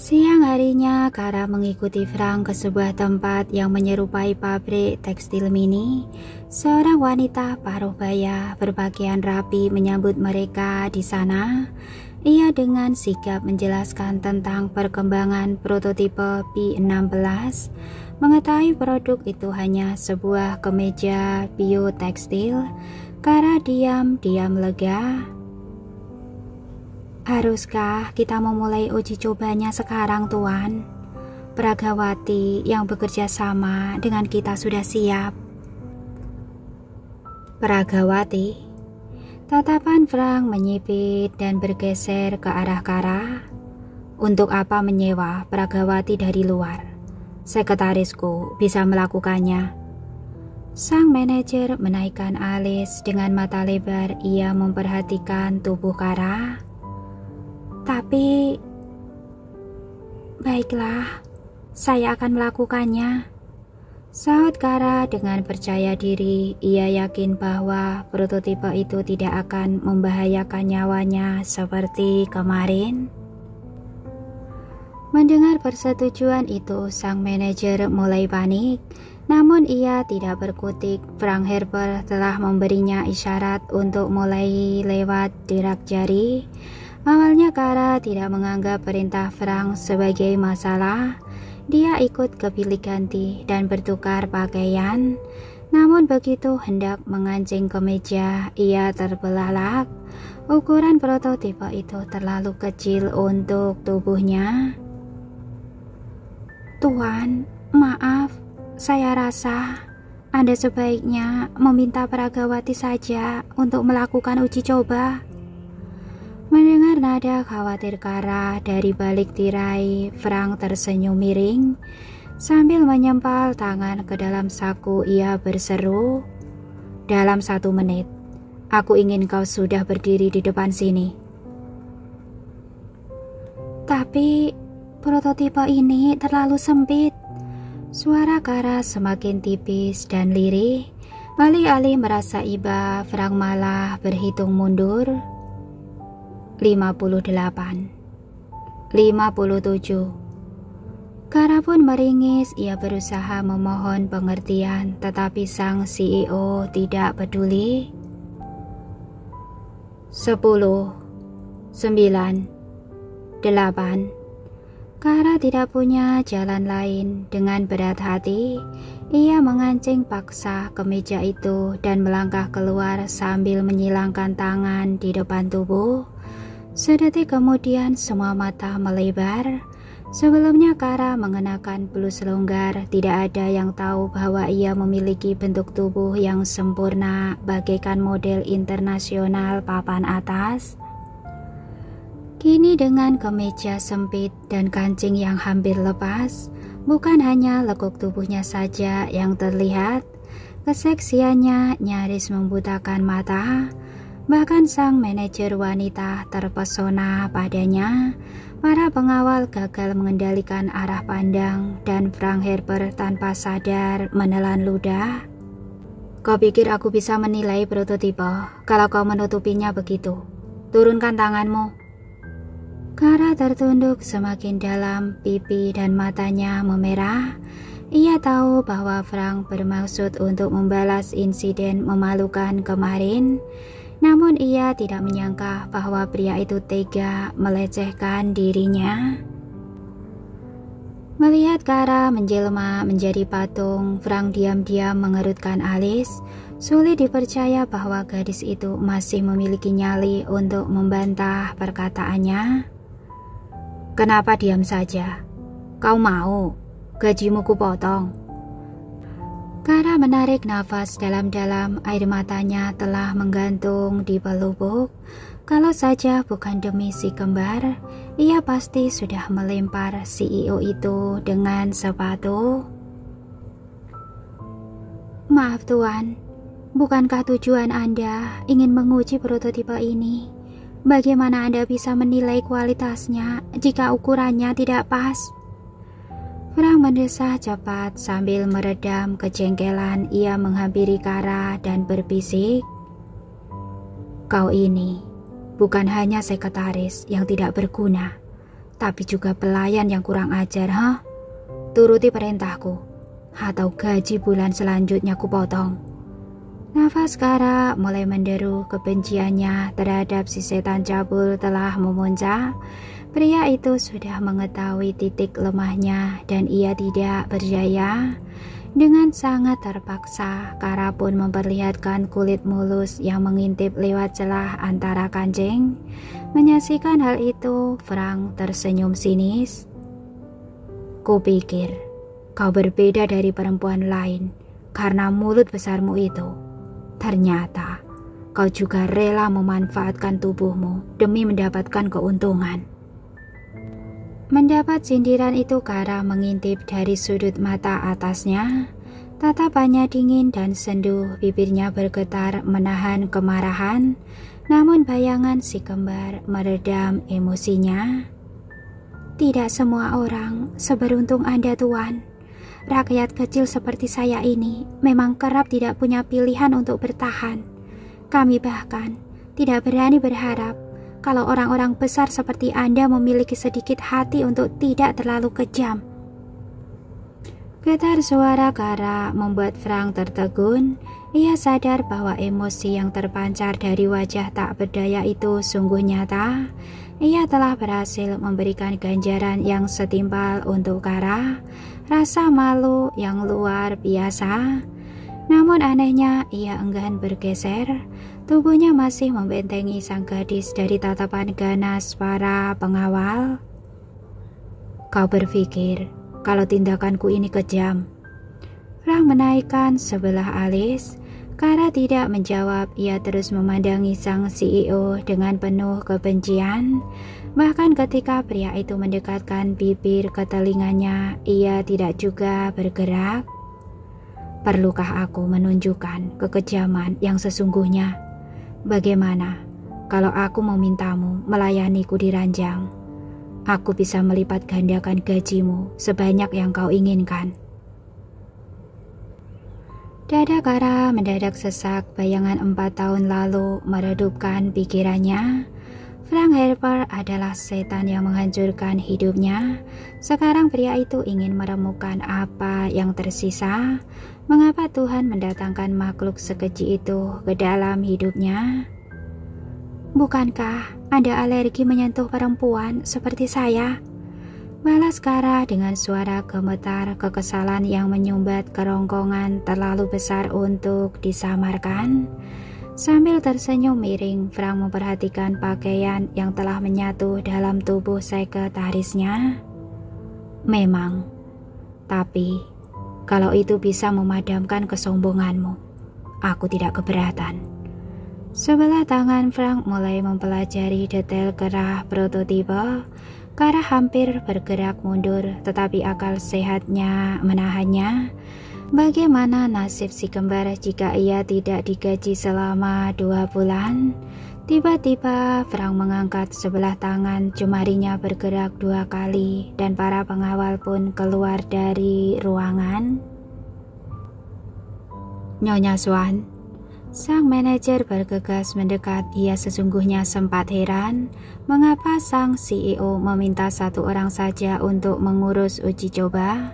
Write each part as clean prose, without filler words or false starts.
Siang harinya, Kara mengikuti Frank ke sebuah tempat yang menyerupai pabrik tekstil mini. Seorang wanita paruh baya berpakaian rapi menyambut mereka di sana. Ia dengan sigap menjelaskan tentang perkembangan prototipe P16. Mengetahui produk itu hanya sebuah kemeja biotekstil, Kara diam-diam lega. Haruskah kita memulai uji cobanya sekarang, Tuan? Pragawati yang bekerja sama dengan kita sudah siap. Pragawati. Tatapan Frank menyipit dan bergeser ke arah Kara. Untuk apa menyewa Pragawati dari luar? Sekretarisku bisa melakukannya. Sang manajer menaikkan alis dengan mata lebar. Ia memperhatikan tubuh Kara. Tapi, baiklah, saya akan melakukannya. Sahut Kara dengan percaya diri. Ia yakin bahwa prototipe itu tidak akan membahayakan nyawanya seperti kemarin. Mendengar persetujuan itu, sang manajer mulai panik. Namun ia tidak berkutik. Frank Harper telah memberinya isyarat untuk mulai lewat gerak jari. Awalnya Kara tidak menganggap perintah Frank sebagai masalah. Dia ikut ke bilik ganti dan bertukar pakaian. Namun begitu hendak mengancing kemeja, ia terbelalak. Ukuran prototipe itu terlalu kecil untuk tubuhnya. Tuan, maaf, saya rasa Anda sebaiknya meminta Pragawati saja untuk melakukan uji coba. Mendengar nada khawatir Kara dari balik tirai, Frank tersenyum miring. Sambil menyempal tangan ke dalam saku, ia berseru, "Dalam 1 menit, aku ingin kau sudah berdiri di depan sini." Tapi, prototipe ini terlalu sempit. Suara Kara semakin tipis dan lirih. Alih-alih merasa iba, Frank malah berhitung mundur. 58, 57. Kara pun meringis. Ia berusaha memohon pengertian, tetapi sang CEO tidak peduli. 10, 9, 8. Kara tidak punya jalan lain. Dengan berat hati, ia mengancing paksa kemeja itu dan melangkah keluar sambil menyilangkan tangan di depan tubuh. Sedetik kemudian semua mata melebar. Sebelumnya Kara mengenakan blus longgar. Tidak ada yang tahu bahwa ia memiliki bentuk tubuh yang sempurna bagaikan model internasional papan atas. Kini dengan kemeja sempit dan kancing yang hampir lepas, bukan hanya lekuk tubuhnya saja yang terlihat, keseksiannya nyaris membutakan mata. Bahkan sang manajer wanita terpesona padanya. Para pengawal gagal mengendalikan arah pandang dan Frank Harper tanpa sadar menelan ludah. Kau pikir aku bisa menilai prototipe kalau kau menutupinya begitu? Turunkan tanganmu. Kara tertunduk semakin dalam, pipi dan matanya memerah. Ia tahu bahwa Frank bermaksud untuk membalas insiden memalukan kemarin. Namun ia tidak menyangka bahwa pria itu tega melecehkan dirinya. Melihat Kara menjelma menjadi patung, Frank diam-diam mengerutkan alis. Sulit dipercaya bahwa gadis itu masih memiliki nyali untuk membantah perkataannya. Kenapa diam saja? Kau mau gajimu kupotong? Kara menarik nafas dalam-dalam. Air matanya telah menggantung di pelupuk. Kalau saja bukan demi si kembar, ia pasti sudah melempar CEO itu dengan sepatu. Maaf Tuan, bukankah tujuan Anda ingin menguji prototipe ini? Bagaimana Anda bisa menilai kualitasnya jika ukurannya tidak pas? Frank mendesah cepat sambil meredam kejengkelan. Ia menghampiri Kara dan berbisik, "Kau ini bukan hanya sekretaris yang tidak berguna, tapi juga pelayan yang kurang ajar, ha? Turuti perintahku, atau gaji bulan selanjutnya kupotong. Nafas Kara mulai menderu. Kebenciannya terhadap si setan cabul telah memuncak. Pria itu sudah mengetahui titik lemahnya dan ia tidak berdaya. Dengan sangat terpaksa, Kara pun memperlihatkan kulit mulus yang mengintip lewat celah antara kancing. Menyaksikan hal itu, Frank tersenyum sinis. Kupikir kau berbeda dari perempuan lain karena mulut besarmu itu. Ternyata kau juga rela memanfaatkan tubuhmu demi mendapatkan keuntungan. Mendapat sindiran itu, Kara mengintip dari sudut mata atasnya. Tatapannya dingin dan sendu, bibirnya bergetar menahan kemarahan. Namun bayangan si kembar meredam emosinya. Tidak semua orang seberuntung Anda, Tuan. Rakyat kecil seperti saya ini memang kerap tidak punya pilihan untuk bertahan. Kami bahkan tidak berani berharap kalau orang-orang besar seperti Anda memiliki sedikit hati untuk tidak terlalu kejam. Getar suara Kara membuat Frank tertegun. Ia sadar bahwa emosi yang terpancar dari wajah tak berdaya itu sungguh nyata. Ia telah berhasil memberikan ganjaran yang setimpal untuk Kara. Rasa malu yang luar biasa. Namun anehnya ia enggan bergeser. Tubuhnya masih membentengi sang gadis dari tatapan ganas para pengawal. Kau berpikir kalau tindakanku ini kejam? Frank menaikkan sebelah alis. Kara tidak menjawab. Ia terus memandangi sang CEO dengan penuh kebencian. Bahkan ketika pria itu mendekatkan bibir ke telinganya, ia tidak juga bergerak. Perlukah aku menunjukkan kekejaman yang sesungguhnya? Bagaimana kalau aku memintamu melayaniku di ranjang? Aku bisa melipat gandakan gajimu sebanyak yang kau inginkan. Dada Kara mendadak sesak. Bayangan 4 tahun lalu meredupkan pikirannya. Frank Harper adalah setan yang menghancurkan hidupnya. Sekarang pria itu ingin meremukan apa yang tersisa. Mengapa Tuhan mendatangkan makhluk sekeji itu ke dalam hidupnya? Bukankah Anda alergi menyentuh perempuan seperti saya? Balas Kara dengan suara gemetar. Kekesalan yang menyumbat kerongkongan terlalu besar untuk disamarkan. Sambil tersenyum miring, Frank memperhatikan pakaian yang telah menyatu dalam tubuh sekretarisnya. Memang, tapi kalau itu bisa memadamkan kesombonganmu, aku tidak keberatan. Sebelah tangan Frank mulai mempelajari detail kerah prototipe. Kara hampir bergerak mundur, tetapi akal sehatnya menahannya. Bagaimana nasib si kembar jika ia tidak digaji selama 2 bulan? Tiba-tiba Frank mengangkat sebelah tangan, jemarinya bergerak 2 kali dan para pengawal pun keluar dari ruangan. Nyonya Swan, sang manajer bergegas mendekat. Ia sesungguhnya sempat heran mengapa sang CEO meminta 1 orang saja untuk mengurus uji coba.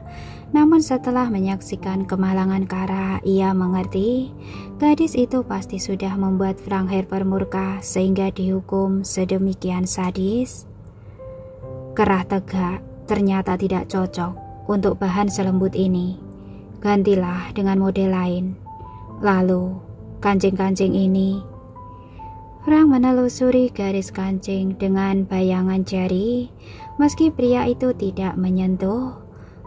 Namun setelah menyaksikan kemalangan Kara, ia mengerti gadis itu pasti sudah membuat Frank Harper murka sehingga dihukum sedemikian sadis. Kerah tegak ternyata tidak cocok untuk bahan selembut ini. Gantilah dengan model lain. Lalu kancing-kancing ini. Frank menelusuri garis kancing dengan bayangan jari. Meski pria itu tidak menyentuh,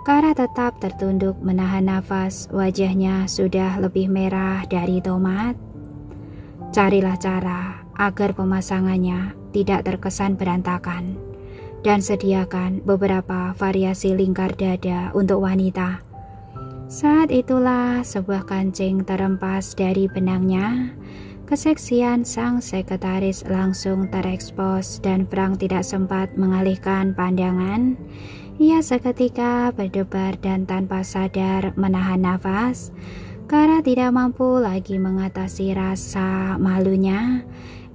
Kara tetap tertunduk menahan nafas. Wajahnya sudah lebih merah dari tomat. Carilah cara agar pemasangannya tidak terkesan berantakan, dan sediakan beberapa variasi lingkar dada untuk wanita. Saat itulah sebuah kancing terempas dari benangnya. Keseksian sang sekretaris langsung terekspos dan Frank tidak sempat mengalihkan pandangan. Ia seketika berdebar dan tanpa sadar menahan nafas. Kara tidak mampu lagi mengatasi rasa malunya.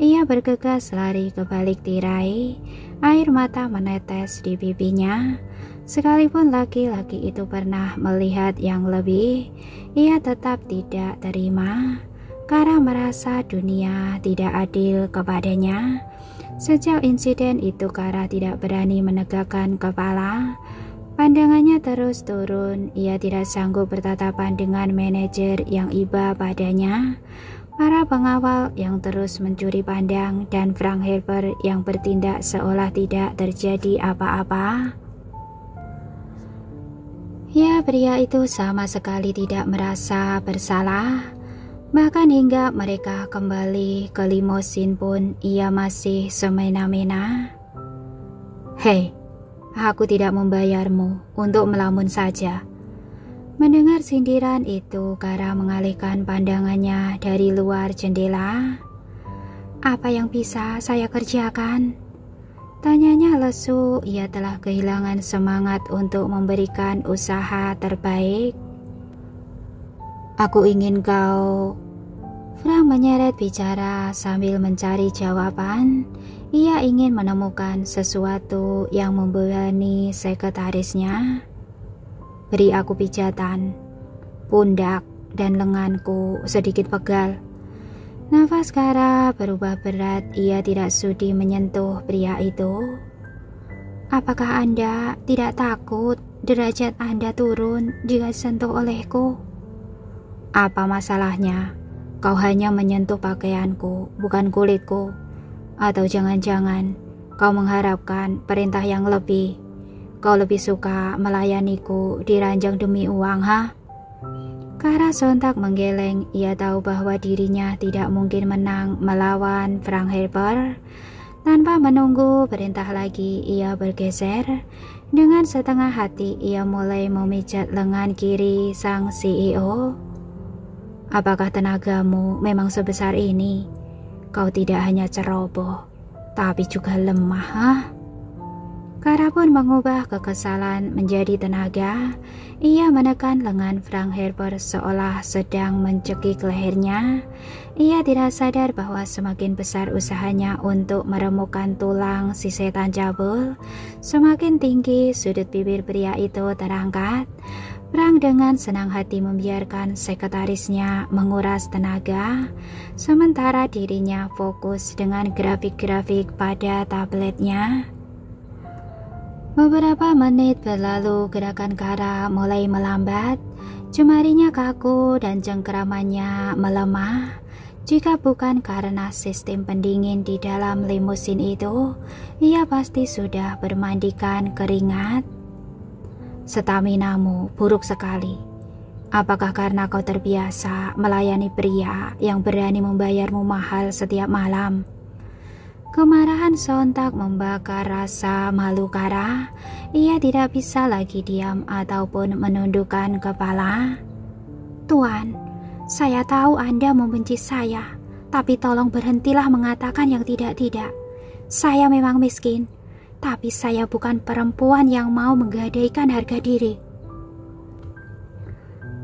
Ia bergegas lari ke balik tirai. Air mata menetes di pipinya. Sekalipun laki-laki itu pernah melihat yang lebih, ia tetap tidak terima. Kara merasa dunia tidak adil kepadanya. Sejak insiden itu Kara tidak berani menegakkan kepala. Pandangannya terus turun. Ia tidak sanggup bertatapan dengan manajer yang iba padanya, para pengawal yang terus mencuri pandang, dan Frank Harper yang bertindak seolah tidak terjadi apa-apa. Ya, pria itu sama sekali tidak merasa bersalah. Bahkan hingga mereka kembali ke limousin pun ia masih semena-mena. "Hei, aku tidak membayarmu untuk melamun saja." Mendengar sindiran itu, Kara mengalihkan pandangannya dari luar jendela. "Apa yang bisa saya kerjakan?" Tanyanya lesu. Ia telah kehilangan semangat untuk memberikan usaha terbaik. "Aku ingin kau..." Frank menyeret bicara sambil mencari jawaban. Ia ingin menemukan sesuatu yang membebani sekretarisnya. "Beri aku pijatan. Pundak dan lenganku sedikit pegal." Nafas Kara berubah berat. Ia tidak sudi menyentuh pria itu. "Apakah Anda tidak takut derajat Anda turun jika disentuh olehku?" "Apa masalahnya? Kau hanya menyentuh pakaianku, bukan kulitku. Atau jangan-jangan kau mengharapkan perintah yang lebih? Kau lebih suka melayaniku diranjang demi uang, ha?" Kara sontak menggeleng. Ia tahu bahwa dirinya tidak mungkin menang melawan Frank Harper. Tanpa menunggu perintah lagi, ia bergeser. Dengan setengah hati, ia mulai memijat lengan kiri sang CEO. "Apakah tenagamu memang sebesar ini? Kau tidak hanya ceroboh, tapi juga lemah, ha?" Kara pun mengubah kekesalan menjadi tenaga. Ia menekan lengan Frank Harper seolah sedang mencekik lehernya. Ia tidak sadar bahwa semakin besar usahanya untuk meremukkan tulang si setan cabul, semakin tinggi sudut bibir pria itu terangkat. Frank dengan senang hati membiarkan sekretarisnya menguras tenaga, sementara dirinya fokus dengan grafik-grafik pada tabletnya. Beberapa menit berlalu, gerakan Kara mulai melambat. Jemarinya kaku dan cengkeramannya melemah. Jika bukan karena sistem pendingin di dalam limousin itu, ia pasti sudah bermandikan keringat. "Staminamu buruk sekali. Apakah karena kau terbiasa melayani pria yang berani membayarmu mahal setiap malam?" Kemarahan sontak membakar rasa malu Kara. Ia tidak bisa lagi diam ataupun menundukkan kepala. "Tuan, saya tahu Anda membenci saya, tapi tolong berhentilah mengatakan yang tidak-tidak. Saya memang miskin, tapi saya bukan perempuan yang mau menggadaikan harga diri."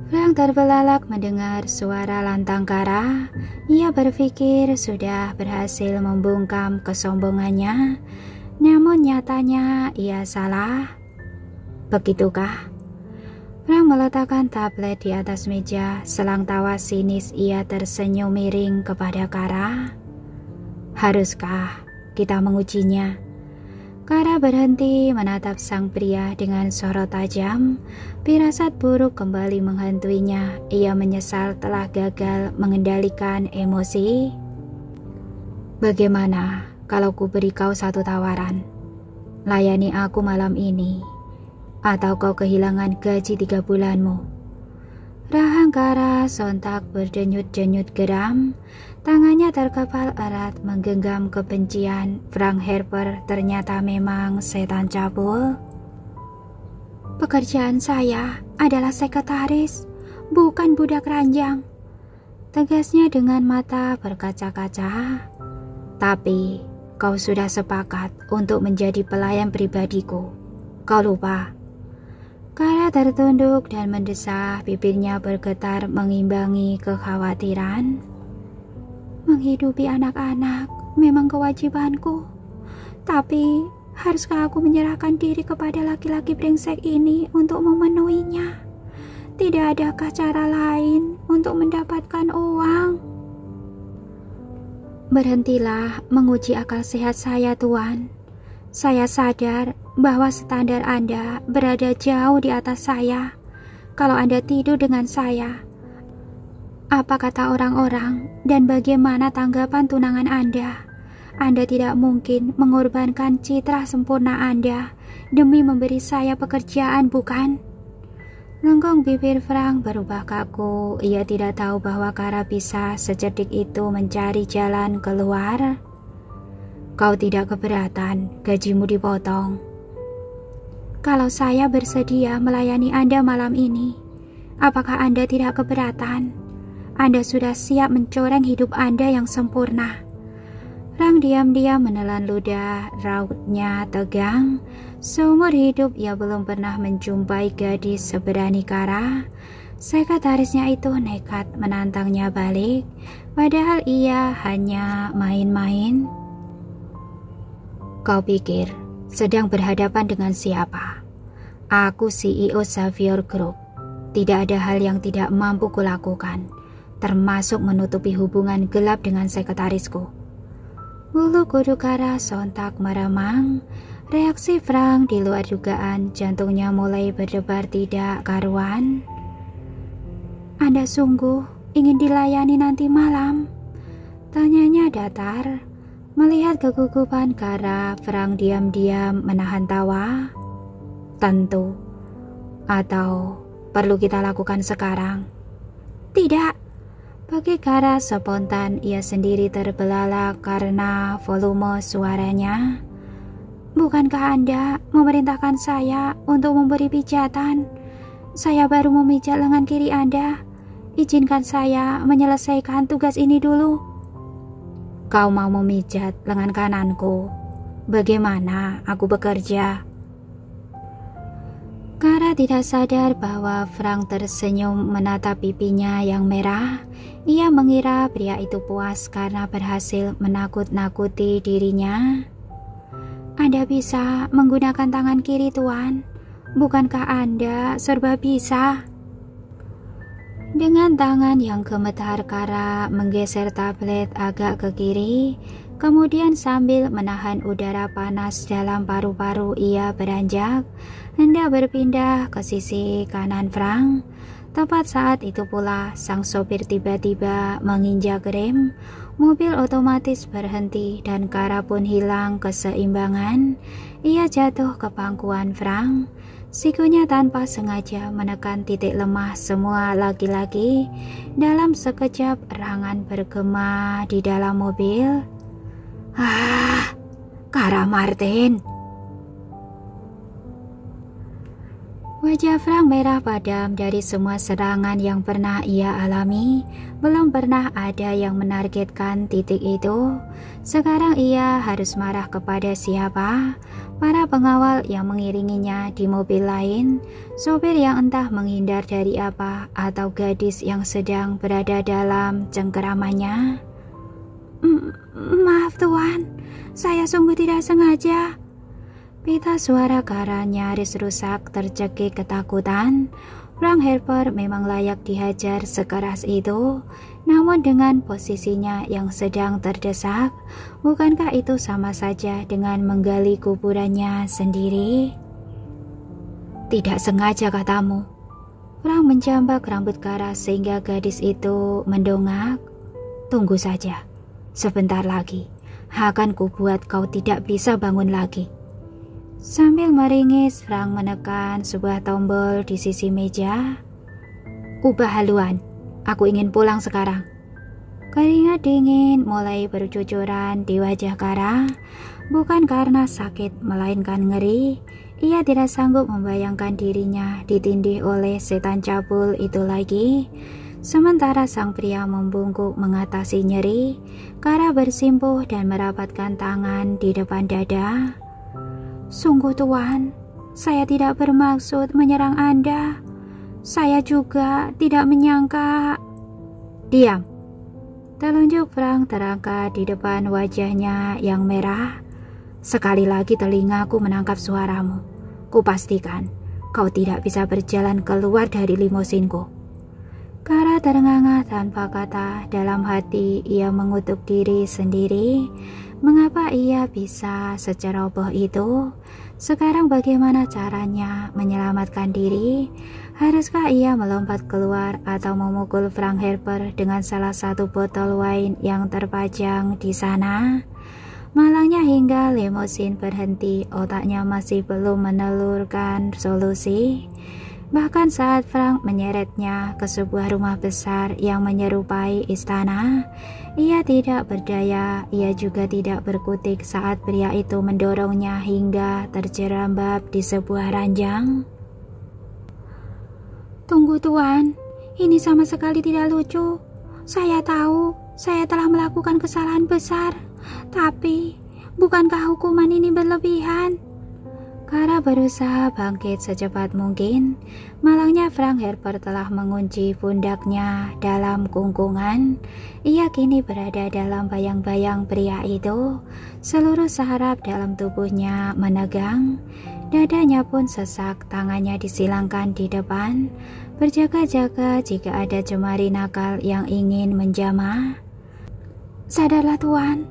Frank terbelalak mendengar suara lantang Kara. Ia berpikir sudah berhasil membungkam kesombongannya, namun nyatanya ia salah. "Begitukah?" Frank meletakkan tablet di atas meja. Selang tawa sinis ia tersenyum miring kepada Kara. "Haruskah kita mengujinya?" Kara berhenti menatap sang pria dengan sorot tajam. Firasat buruk kembali menghantuinya. Ia menyesal telah gagal mengendalikan emosi. "Bagaimana kalau ku beri kau satu tawaran? Layani aku malam ini, atau kau kehilangan gaji 3 bulanmu. Rahang Kara sontak berdenyut-denyut geram. Tangannya terkepal erat menggenggam kebencian. Frank Harper ternyata memang setan cabul. "Pekerjaan saya adalah sekretaris, bukan budak ranjang," tegasnya dengan mata berkaca-kaca. "Tapi kau sudah sepakat untuk menjadi pelayan pribadiku. Kau lupa?" Kara tertunduk dan mendesah, bibirnya bergetar mengimbangi kekhawatiran. Menghidupi anak-anak memang kewajibanku. Tapi, haruskah aku menyerahkan diri kepada laki-laki brengsek ini untuk memenuhinya? Tidak adakah cara lain untuk mendapatkan uang? Berhentilah menguji akal sehat saya, Tuan. Saya sadar bahwa standar Anda berada jauh di atas saya. Kalau Anda tidur dengan saya, apa kata orang-orang dan bagaimana tanggapan tunangan Anda? Anda tidak mungkin mengorbankan citra sempurna Anda demi memberi saya pekerjaan, bukan? Lenggong bibir Frank berubah kaku. Ia tidak tahu bahwa Kara bisa secerdik itu mencari jalan keluar. Kau tidak keberatan gajimu dipotong? Kalau saya bersedia melayani Anda malam ini, apakah Anda tidak keberatan? Anda sudah siap mencoreng hidup Anda yang sempurna. Frank diam-diam menelan ludah, rautnya tegang. Seumur hidup ia belum pernah menjumpai gadis seberani Kara. Sekretarisnya itu nekat menantangnya balik, padahal ia hanya main-main. Kau pikir sedang berhadapan dengan siapa? Aku CEO Xavier Group. Tidak ada hal yang tidak mampu kulakukan, termasuk menutupi hubungan gelap dengan sekretarisku. Bulu kuduk Kara sontak meremang. Reaksi Frank di luar dugaan, jantungnya mulai berdebar tidak karuan. Anda sungguh ingin dilayani nanti malam? Tanyanya datar. Melihat kegugupan Kara, Frank diam-diam menahan tawa. Tentu. Atau perlu kita lakukan sekarang? Tidak. Bagi Kara spontan, ia sendiri terbelalak karena volume suaranya. Bukankah Anda memerintahkan saya untuk memberi pijatan? Saya baru memijat lengan kiri Anda. Izinkan saya menyelesaikan tugas ini dulu. Kau mau memijat lengan kananku? Bagaimana aku bekerja? Kara tidak sadar bahwa Frank tersenyum menatap pipinya yang merah. Ia mengira pria itu puas karena berhasil menakut-nakuti dirinya. Anda bisa menggunakan tangan kiri, Tuan. Bukankah Anda serba bisa? Dengan tangan yang gemetar, Kara menggeser tablet agak ke kiri. Kemudian sambil menahan udara panas dalam paru-paru, ia beranjak hendak berpindah ke sisi kanan Frank. Tepat saat itu pula sang sopir tiba-tiba menginjak rem. Mobil otomatis berhenti dan Kara pun hilang keseimbangan. Ia jatuh ke pangkuan Frank. Sikunya tanpa sengaja menekan titik lemah semua laki-laki. Dalam sekejap erangan bergema di dalam mobil. Kara Martin. Wajah Frank merah padam dari semua serangan yang pernah ia alami. Belum pernah ada yang menargetkan titik itu. Sekarang ia harus marah kepada siapa? Para pengawal yang mengiringinya di mobil lain, sopir yang entah menghindar dari apa, atau gadis yang sedang berada dalam cengkeramannya. Maaf Tuan, saya sungguh tidak sengaja. Pita suara Kara nyaris rusak tercekik ketakutan. Frank Harper memang layak dihajar sekeras itu, namun dengan posisinya yang sedang terdesak, bukankah itu sama saja dengan menggali kuburannya sendiri? Tidak sengaja katamu. Frank menjambak rambut Kara sehingga gadis itu mendongak. Tunggu saja, sebentar lagi akan kubuat kau tidak bisa bangun lagi. Sambil meringis, Frank menekan sebuah tombol di sisi meja. Ubah haluan, aku ingin pulang sekarang. Keringat dingin mulai bercucuran di wajah Kara. Bukan karena sakit, melainkan ngeri. Ia tidak sanggup membayangkan dirinya ditindih oleh setan cabul itu lagi. Sementara sang pria membungkuk mengatasi nyeri, Kara bersimpuh dan merapatkan tangan di depan dada. Sungguh Tuan, Saya tidak bermaksud menyerang Anda. Saya juga tidak menyangka. Diam. Telunjuk Frank terangkat di depan wajahnya yang merah. Sekali lagi telingaku menangkap suaramu. Kupastikan kau tidak bisa berjalan keluar dari limosinku. Kara terengah-engah tanpa kata. Dalam hati ia mengutuk diri sendiri. Mengapa ia bisa seceroboh itu? Sekarang bagaimana caranya menyelamatkan diri? Haruskah ia melompat keluar atau memukul Frank Harper dengan salah satu botol wine yang terpajang di sana? Malangnya hingga limosin berhenti, otaknya masih belum menelurkan solusi. Bahkan saat Frank menyeretnya ke sebuah rumah besar yang menyerupai istana, ia tidak berdaya. Ia juga tidak berkutik saat pria itu mendorongnya hingga terjerambab di sebuah ranjang. Tunggu Tuan, ini sama sekali tidak lucu. Saya tahu saya telah melakukan kesalahan besar, tapi bukankah hukuman ini berlebihan? Kara berusaha bangkit secepat mungkin. Malangnya Frank Harper telah mengunci pundaknya dalam kungkungan. Ia kini berada dalam bayang-bayang pria itu. Seluruh saraf dalam tubuhnya menegang. Dadanya pun sesak, tangannya disilangkan di depan, berjaga-jaga jika ada jemari nakal yang ingin menjamah. Sadarlah Tuan,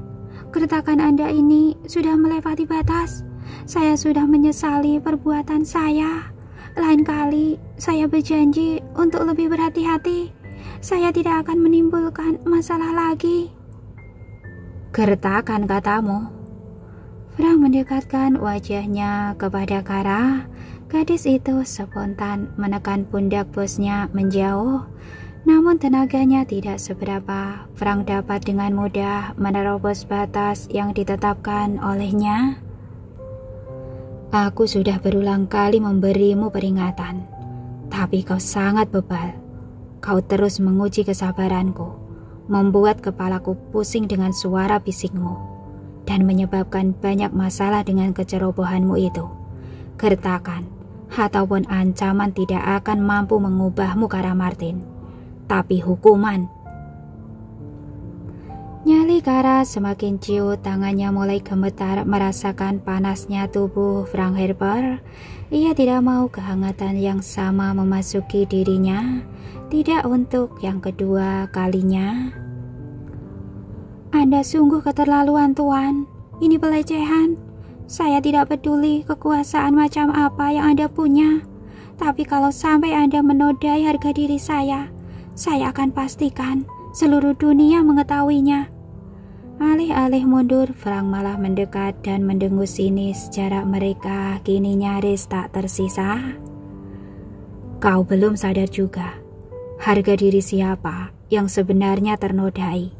keretakan Anda ini sudah melewati batas. Saya sudah menyesali perbuatan saya. Lain kali saya berjanji untuk lebih berhati-hati. Saya tidak akan menimbulkan masalah lagi. Gertakan katamu. Frank mendekatkan wajahnya kepada Kara. Gadis itu spontan menekan pundak bosnya menjauh. Namun tenaganya tidak seberapa. Frank dapat dengan mudah menerobos batas yang ditetapkan olehnya. Aku sudah berulang kali memberimu peringatan, tapi kau sangat bebal. Kau terus menguji kesabaranku, membuat kepalaku pusing dengan suara bisikmu, dan menyebabkan banyak masalah dengan kecerobohanmu itu. Gertakan ataupun ancaman tidak akan mampu mengubahmu, Kara Martin, tapi hukuman. Nyali Kara semakin ciut, tangannya mulai gemetar merasakan panasnya tubuh Frank Harper. Ia tidak mau kehangatan yang sama memasuki dirinya, tidak untuk yang kedua kalinya. Anda sungguh keterlaluan Tuan, ini pelecehan. Saya tidak peduli kekuasaan macam apa yang Anda punya, tapi kalau sampai Anda menodai harga diri saya akan pastikan seluruh dunia mengetahuinya. Alih-alih mundur, Frank malah mendekat dan mendengus sinis. Jarak mereka kini nyaris tak tersisa. Kau belum sadar juga harga diri siapa yang sebenarnya ternodai.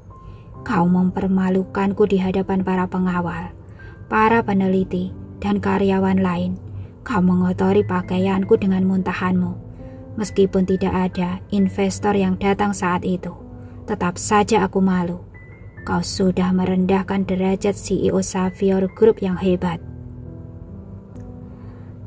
Kau mempermalukanku di hadapan para pengawal, para peneliti, dan karyawan lain. Kau mengotori pakaianku dengan muntahanmu. Meskipun tidak ada investor yang datang saat itu, tetap saja aku malu. Kau sudah merendahkan derajat CEO Xavier Group yang hebat.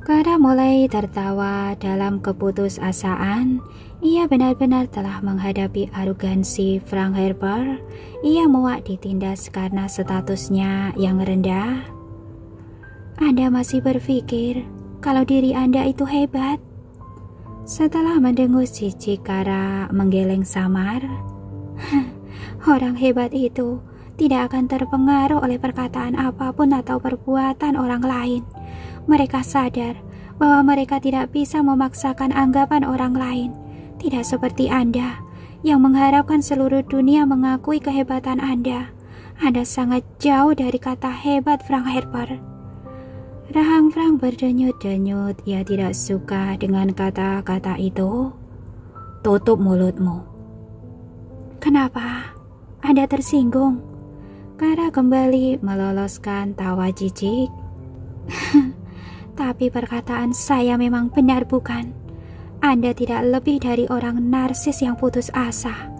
Kara mulai tertawa dalam keputusasaan. Ia benar-benar telah menghadapi arogansi Frank Harper. Ia muak ditindas karena statusnya yang rendah. Anda masih berpikir kalau diri Anda itu hebat? Setelah mendengus jijik, Kara menggeleng samar. Orang hebat itu tidak akan terpengaruh oleh perkataan apapun atau perbuatan orang lain. Mereka sadar bahwa mereka tidak bisa memaksakan anggapan orang lain. Tidak seperti Anda yang mengharapkan seluruh dunia mengakui kehebatan Anda. Anda sangat jauh dari kata hebat, Frank Harper. Rahang Frank berdenyut-denyut. Ia tidak suka dengan kata-kata itu. Tutup mulutmu. Kenapa? Anda tersinggung? Kara kembali meloloskan tawa jijik. Tapi perkataan saya memang benar, bukan? Anda tidak lebih dari orang narsis yang putus asa.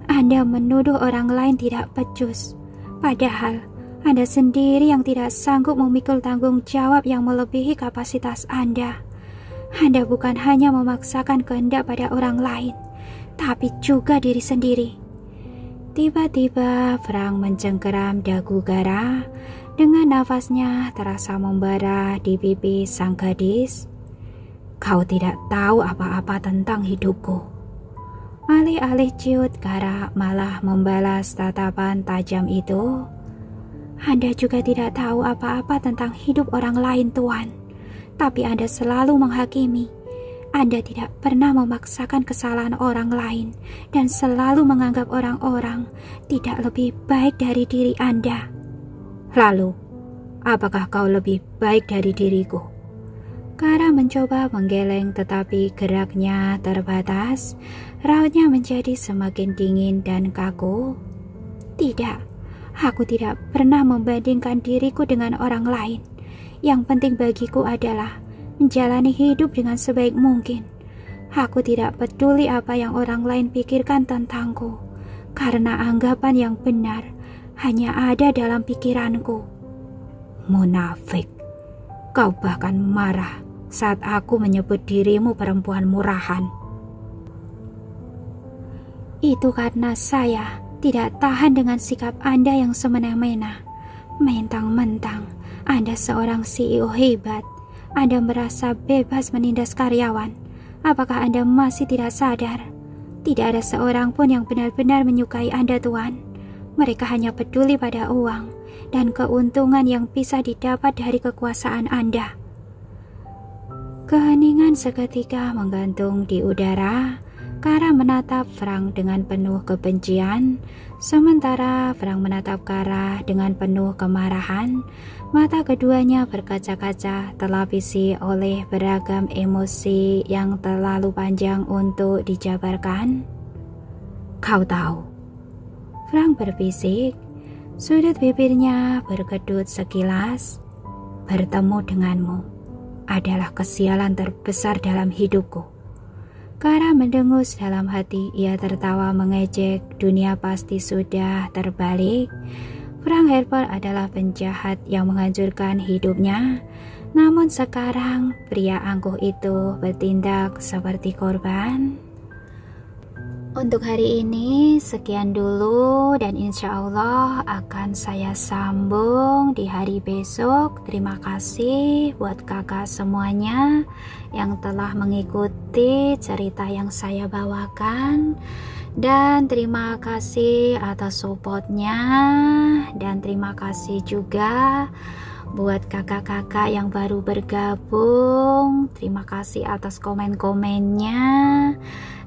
Anda menuduh orang lain tidak becus. Padahal Anda sendiri yang tidak sanggup memikul tanggung jawab yang melebihi kapasitas Anda. Anda bukan hanya memaksakan kehendak pada orang lain, tapi juga diri sendiri. Tiba-tiba Frank mencengkeram dagu Kara. Dengan nafasnya terasa membara di pipi sang gadis. Kau tidak tahu apa-apa tentang hidupku. Alih-alih ciut, Kara malah membalas tatapan tajam itu. Anda juga tidak tahu apa-apa tentang hidup orang lain, Tuan. Tapi Anda selalu menghakimi. Anda tidak pernah memaksakan kesalahan orang lain dan selalu menganggap orang-orang tidak lebih baik dari diri Anda. Lalu, apakah kau lebih baik dari diriku? Kara mencoba menggeleng tetapi geraknya terbatas. Rautnya menjadi semakin dingin dan kaku. Tidak, aku tidak pernah membandingkan diriku dengan orang lain. Yang penting bagiku adalah menjalani hidup dengan sebaik mungkin. Aku tidak peduli apa yang orang lain pikirkan tentangku, karena anggapan yang benar hanya ada dalam pikiranku. Munafik, kau bahkan marah saat aku menyebut dirimu perempuan murahan. Itu karena saya tidak tahan dengan sikap Anda yang semena-mena. Mentang-mentang Anda seorang CEO hebat, Anda merasa bebas menindas karyawan. Apakah Anda masih tidak sadar? Tidak ada seorang pun yang benar-benar menyukai Anda, Tuan. Mereka hanya peduli pada uang dan keuntungan yang bisa didapat dari kekuasaan Anda. Keheningan seketika menggantung di udara. Kara menatap Frank dengan penuh kebencian, sementara Frank menatap Kara dengan penuh kemarahan. Mata keduanya berkaca-kaca, telapisi oleh beragam emosi yang terlalu panjang untuk dijabarkan. Kau tahu, Frank berbisik, sudut bibirnya berkedut sekilas. Bertemu denganmu adalah kesialan terbesar dalam hidupku. Kara mendengus dalam hati. Ia tertawa mengejek. Dunia pasti sudah terbalik. Frank Harper adalah penjahat yang menghancurkan hidupnya. Namun sekarang pria angkuh itu bertindak seperti korban. Untuk hari ini sekian dulu, dan insya Allah akan saya sambung di hari besok. Terima kasih buat kakak semuanya yang telah mengikuti cerita yang saya bawakan, dan terima kasih atas supportnya, dan terima kasih juga buat kakak-kakak yang baru bergabung. Terima kasih atas komen-komennya.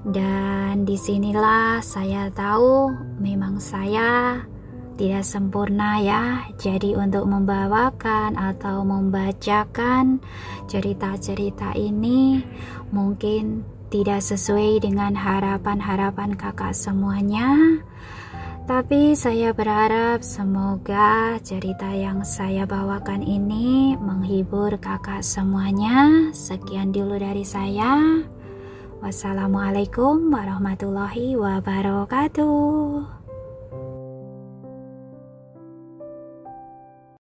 Dan disinilah saya tahu memang saya tidak sempurna ya. Jadi untuk membawakan atau membacakan cerita-cerita ini mungkin tidak sesuai dengan harapan-harapan kakak semuanya. Tapi saya berharap semoga cerita yang saya bawakan ini menghibur kakak semuanya. Sekian dulu dari saya. Wassalamualaikum warahmatullahi wabarakatuh.